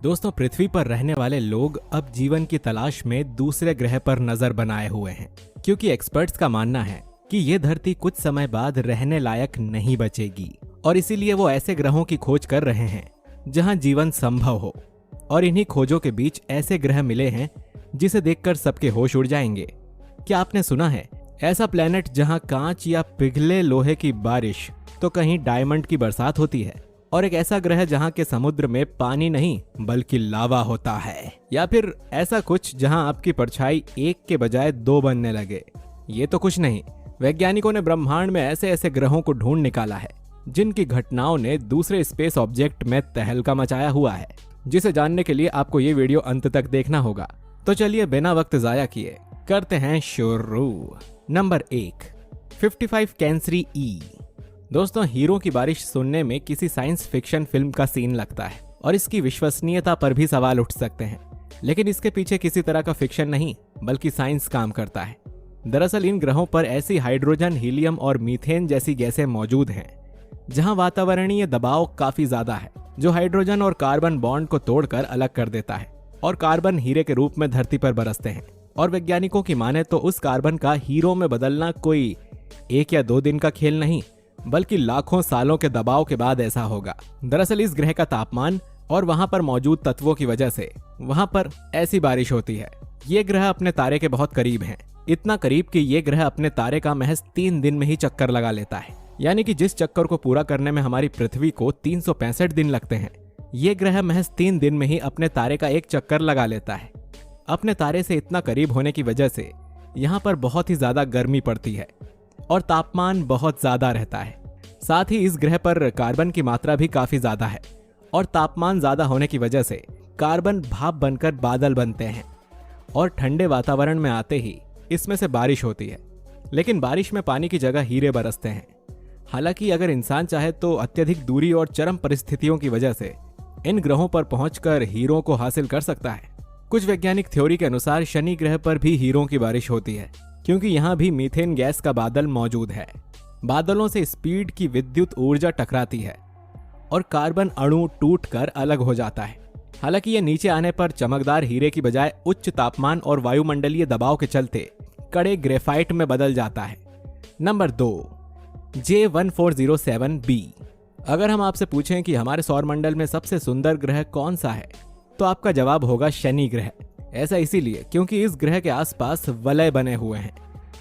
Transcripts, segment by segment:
दोस्तों, पृथ्वी पर रहने वाले लोग अब जीवन की तलाश में दूसरे ग्रह पर नजर बनाए हुए हैं, क्योंकि एक्सपर्ट्स का मानना है कि ये धरती कुछ समय बाद रहने लायक नहीं बचेगी और इसीलिए वो ऐसे ग्रहों की खोज कर रहे हैं जहां जीवन संभव हो। और इन्हीं खोजों के बीच ऐसे ग्रह मिले हैं जिसे देखकर सबके होश उड़ जाएंगे। क्या आपने सुना है ऐसा प्लेनेट जहां कांच या पिघले लोहे की बारिश तो कहीं डायमंड की बरसात होती है, और एक ऐसा ग्रह जहां के समुद्र में पानी नहीं बल्कि लावा होता है, या फिर ऐसा कुछ जहां आपकी परछाई एक के बजाय दो बनने लगे। ये तो कुछ नहीं, वैज्ञानिकों ने ब्रह्मांड में ऐसे ऐसे ग्रहों को ढूंढ निकाला है जिनकी घटनाओं ने दूसरे स्पेस ऑब्जेक्ट में तहलका मचाया हुआ है, जिसे जानने के लिए आपको ये वीडियो अंत तक देखना होगा। तो चलिए बिना वक्त जाया किए करते हैं शुरू। नंबर 1, 55 कैंसरी ई। दोस्तों, हीरो की बारिश सुनने में किसी साइंस फिक्शन फिल्म का सीन लगता है और इसकी विश्वसनीयता पर भी सवाल उठ सकते हैं, लेकिन इसके पीछे किसी तरह का फिक्शन नहीं बल्कि साइंस काम करता है। दरअसल इन ग्रहों पर ऐसी हाइड्रोजन, हीलियम और मीथेन जैसी गैसें मौजूद हैं जहां वातावरणीय दबाव काफी ज्यादा है, जो हाइड्रोजन और कार्बन बॉन्ड को तोड़कर अलग कर देता है और कार्बन हीरे के रूप में धरती पर बरसते हैं। और वैज्ञानिकों की माने तो उस कार्बन का हीरो में बदलना कोई 1 या 2 दिन का खेल नहीं बल्कि लाखों सालों के दबाव के बाद ऐसा होगा। दरअसल इस ग्रह का तापमान और वहां पर मौजूद तत्वों की वजह से वहां पर ऐसी बारिश होती है। ये ग्रह अपने तारे के बहुत करीब हैं, इतना करीब कि ये ग्रह अपने तारे का महज 3 दिन में ही चक्कर लगा लेता है। यानी कि जिस चक्कर को पूरा करने में हमारी पृथ्वी को 365 दिन लगते हैं, ये ग्रह महज 3 दिन में ही अपने तारे का एक चक्कर लगा लेता है। अपने तारे से इतना करीब होने की वजह से यहाँ पर बहुत ही ज्यादा गर्मी पड़ती है और तापमान बहुत ज्यादा रहता है। साथ ही इस ग्रह पर कार्बन की मात्रा भी काफी ज्यादा है और तापमान ज्यादा होने की वजह से कार्बन भाप बनकर बादल बनते हैं और ठंडे वातावरण में आते ही इसमें से बारिश होती है। लेकिन बारिश में पानी की जगह हीरे बरसते हैं। हालांकि अगर इंसान चाहे तो अत्यधिक दूरी और चरम परिस्थितियों की वजह से इन ग्रहों पर पहुंचकर हीरों को हासिल कर सकता है। कुछ वैज्ञानिक थ्योरी के अनुसार शनि ग्रह पर भी हीरों की बारिश होती है, क्योंकि यहाँ भी मीथेन गैस का बादल मौजूद है। बादलों से स्पीड की विद्युत ऊर्जा टकराती है और कार्बन अणु टूटकर अलग हो जाता है। हालांकि यह नीचे आने पर चमकदार हीरे की बजाय उच्च तापमान और वायुमंडलीय दबाव के चलते कड़े ग्रेफाइट में बदल जाता है। Number 2, J1407b। अगर हम आपसे पूछें कि हमारे सौरमंडल में सबसे सुंदर ग्रह कौन सा है, तो आपका जवाब होगा शनि ग्रह। ऐसा इसीलिए क्योंकि इस ग्रह के आसपास वलय बने हुए हैं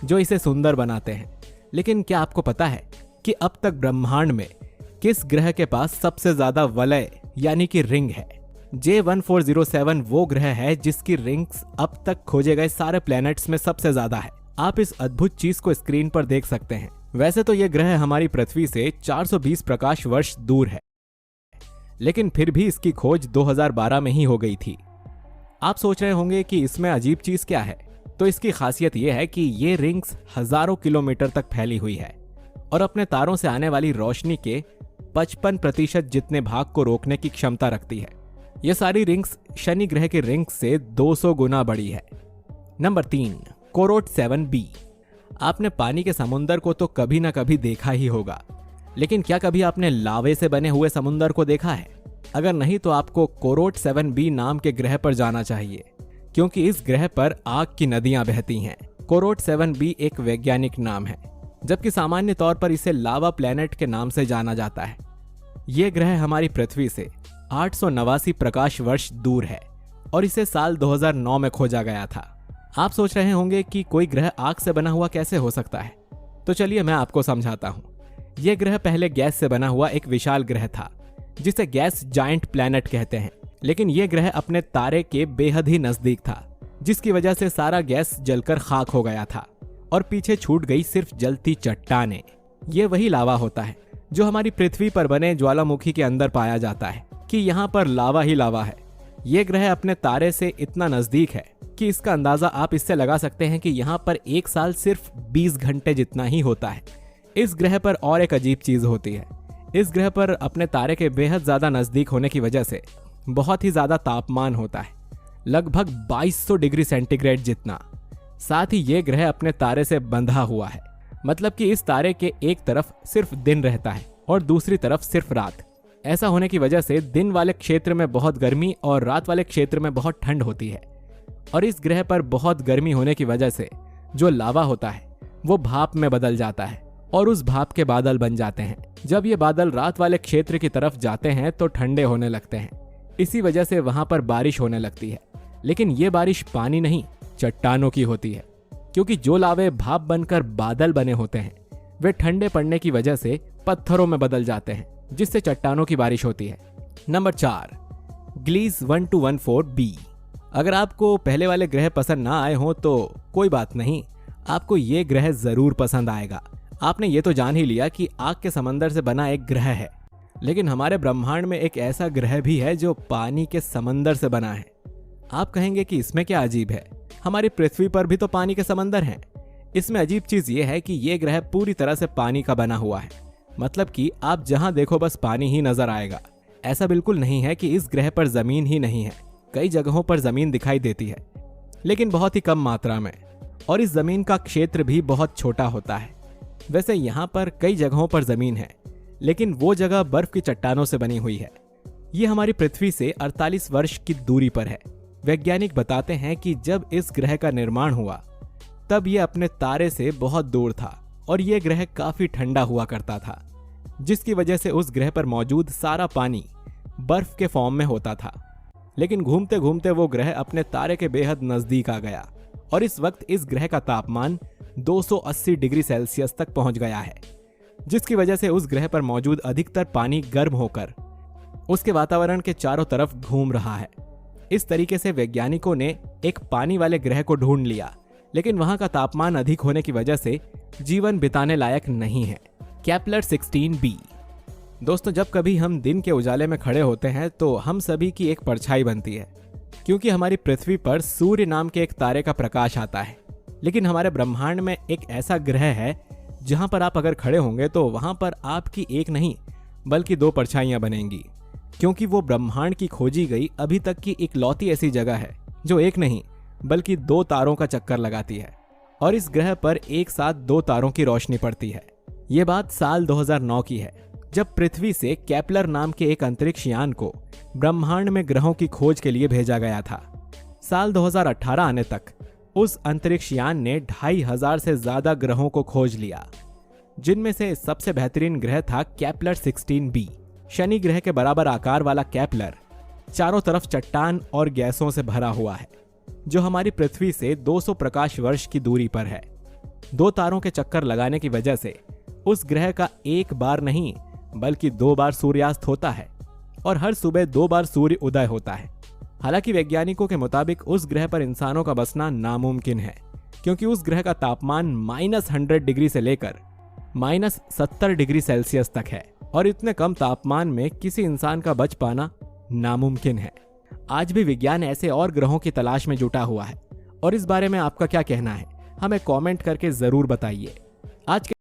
जो इसे सुंदर बनाते हैं। लेकिन क्या आपको पता है कि अब तक ब्रह्मांड में किस ग्रह के पास सबसे ज्यादा वलय यानी कि रिंग है? J1407 वो ग्रह है जिसकी रिंग्स अब तक खोजे गए सारे प्लैनेट्स में सबसे ज्यादा है। आप इस अद्भुत चीज को स्क्रीन पर देख सकते हैं। वैसे तो यह ग्रह हमारी पृथ्वी से 420 प्रकाश वर्ष दूर है, लेकिन फिर भी इसकी खोज 2012 में ही हो गई थी। आप सोच रहे होंगे कि इसमें अजीब चीज क्या है? तो इसकी खासियत यह है कि ये रिंग्स हजारों किलोमीटर तक फैली हुई है और अपने तारों से आने वाली रोशनी के 55% जितने भाग को रोकने की क्षमता रखती है। ये सारी रिंग्स शनि ग्रह के रिंग्स से 200 गुना बड़ी है। Number 3, कोरोट 7b। आपने पानी के समुंदर को तो कभी ना कभी देखा ही होगा, लेकिन क्या कभी आपने लावे से बने हुए समुंदर को देखा है? अगर नहीं तो आपको कोरोट 7b नाम के ग्रह पर जाना चाहिए, क्योंकि इस ग्रह पर आग की नदियां बहती हैं। कोरोट 7b एक वैज्ञानिक नाम है, जबकि सामान्य तौर पर इसे लावा प्लैनेट के नाम से जाना जाता है। यह ग्रह हमारी पृथ्वी से 889 प्रकाश वर्ष दूर है और इसे साल 2009 में खोजा गया था। आप सोच रहे होंगे कि कोई ग्रह आग से बना हुआ कैसे हो सकता है? तो चलिए मैं आपको समझाता हूँ। यह ग्रह पहले गैस से बना हुआ एक विशाल ग्रह था जिसे गैस जायंट प्लैनेट कहते हैं। लेकिन यह ग्रह अपने तारे के बेहद ही नजदीक था, जिसकी वजह से सारा गैस जलकर खाक हो गया था और पीछे छूट गई सिर्फ जलती चट्टानें। ये वही लावा होता है जो हमारी पृथ्वी पर बने ज्वालामुखी के अंदर पाया जाता है कि यहाँ पर लावा ही लावा है। यह ग्रह अपने तारे से इतना नजदीक है कि इसका अंदाजा आप इससे लगा सकते हैं कि यहाँ पर एक साल सिर्फ 20 घंटे जितना ही होता है। इस ग्रह पर और एक अजीब चीज होती है। इस ग्रह पर अपने तारे के बेहद ज्यादा नजदीक होने की वजह से बहुत ही ज्यादा तापमान होता है, लगभग 2200 डिग्री सेंटीग्रेड जितना। साथ ही ये ग्रह अपने तारे से बंधा हुआ है, मतलब कि इस तारे के एक तरफ सिर्फ दिन रहता है और दूसरी तरफ सिर्फ रात। ऐसा होने की वजह से दिन वाले क्षेत्र में बहुत गर्मी और रात वाले क्षेत्र में बहुत ठंड होती है। और इस ग्रह पर बहुत गर्मी होने की वजह से जो लावा होता है वो भाप में बदल जाता है और उस भाप के बादल बन जाते हैं। जब ये बादल रात वाले क्षेत्र की तरफ जाते हैं तो ठंडे होने लगते हैं। इसी वजह से वहां पर बारिश होने लगती है। लेकिन ये बारिश पानी नहीं, चट्टानों की होती है, क्योंकि जो लावे भाप बनकर बादल बने होते हैं वे ठंडे पड़ने की वजह से पत्थरों में बदल जाते हैं, जिससे चट्टानों की बारिश होती है। Number 4, Gliese 1214b। अगर आपको पहले वाले ग्रह पसंद ना आए हों तो कोई बात नहीं, आपको ये ग्रह जरूर पसंद आएगा। आपने ये तो जान ही लिया कि आग के समंदर से बना एक ग्रह है, लेकिन हमारे ब्रह्मांड में एक ऐसा ग्रह भी है जो पानी के समंदर से बना है। आप कहेंगे कि इसमें क्या अजीब है, हमारी पृथ्वी पर भी तो पानी के समंदर हैं। इसमें अजीब चीज ये है कि ये ग्रह पूरी तरह से पानी का बना हुआ है, मतलब कि आप जहां देखो बस पानी ही नजर आएगा। ऐसा बिल्कुल नहीं है कि इस ग्रह पर जमीन ही नहीं है, कई जगहों पर जमीन दिखाई देती है, लेकिन बहुत ही कम मात्रा में, और इस जमीन का क्षेत्र भी बहुत छोटा होता है। वैसे यहाँ पर कई जगहों पर जमीन है, लेकिन वो जगह बर्फ की चट्टानों से बनी हुई है। ये हमारी पृथ्वी से 48 वर्ष की दूरी पर है। वैज्ञानिक बताते हैं कि जब इस ग्रह का निर्माण हुआ तब ये अपने तारे से बहुत दूर था और ये ग्रह काफी ठंडा हुआ करता था, जिसकी वजह से उस ग्रह पर मौजूद सारा पानी बर्फ के फॉर्म में होता था। लेकिन घूमते घूमते वो ग्रह अपने तारे के बेहद नजदीक आ गया और इस वक्त इस ग्रह का तापमान 280 डिग्री सेल्सियस तक पहुंच गया है, जिसकी वजह से उस ग्रह पर मौजूद अधिकतर पानी गर्म होकर उसके वातावरण के चारों तरफ घूम रहा है। इस तरीके से वैज्ञानिकों ने एक पानी वाले ग्रह को ढूंढ लिया, लेकिन वहां का तापमान अधिक होने की वजह से जीवन बिताने लायक नहीं है। Kepler 16b। दोस्तों, जब कभी हम दिन के उजाले में खड़े होते हैं तो हम सभी की एक परछाई बनती है, क्योंकि हमारी पृथ्वी पर सूर्य नाम के एक तारे का प्रकाश आता है। लेकिन हमारे ब्रह्मांड में एक ऐसा ग्रह है जहां पर आप अगर खड़े होंगे तो वहां पर आपकी एक नहीं बल्कि 2 परछाइयां बनेंगी, क्योंकि वो ब्रह्मांड की खोजी गई अभी तक की इकलौती ऐसी जगह है जो एक नहीं बल्कि 2 तारों का चक्कर लगाती है, और इस ग्रह पर एक साथ 2 तारों की रोशनी पड़ती है। ये बात साल 2009 की है, जब पृथ्वी से केपलर नाम के एक अंतरिक्ष यान को ब्रह्मांड में ग्रहों की खोज के लिए भेजा गया था। साल 2018 आने तक उस अंतरिक्ष यान ने 2500 से ज्यादा ग्रहों को खोज लिया, जिनमें से सबसे बेहतरीन ग्रह था केपलर 16b। शनि ग्रह के बराबर आकार वाला केपलर चारों तरफ चट्टान और गैसों से भरा हुआ है, जो हमारी पृथ्वी से 200 प्रकाश वर्ष की दूरी पर है। 2 तारों के चक्कर लगाने की वजह से उस ग्रह का एक बार नहीं बल्कि 2 बार सूर्यास्त होता है और हर सुबह 2 बार सूर्य उदय होता है। हालांकि वैज्ञानिकों के मुताबिक उस ग्रह पर इंसानों का बसना नामुमकिन है, क्योंकि उस ग्रह का तापमान -100 डिग्री से लेकर -70 डिग्री सेल्सियस तक है, और इतने कम तापमान में किसी इंसान का बच पाना नामुमकिन है। आज भी विज्ञान ऐसे और ग्रहों की तलाश में जुटा हुआ है, और इस बारे में आपका क्या कहना है हमें कमेंट करके जरूर बताइए। आज के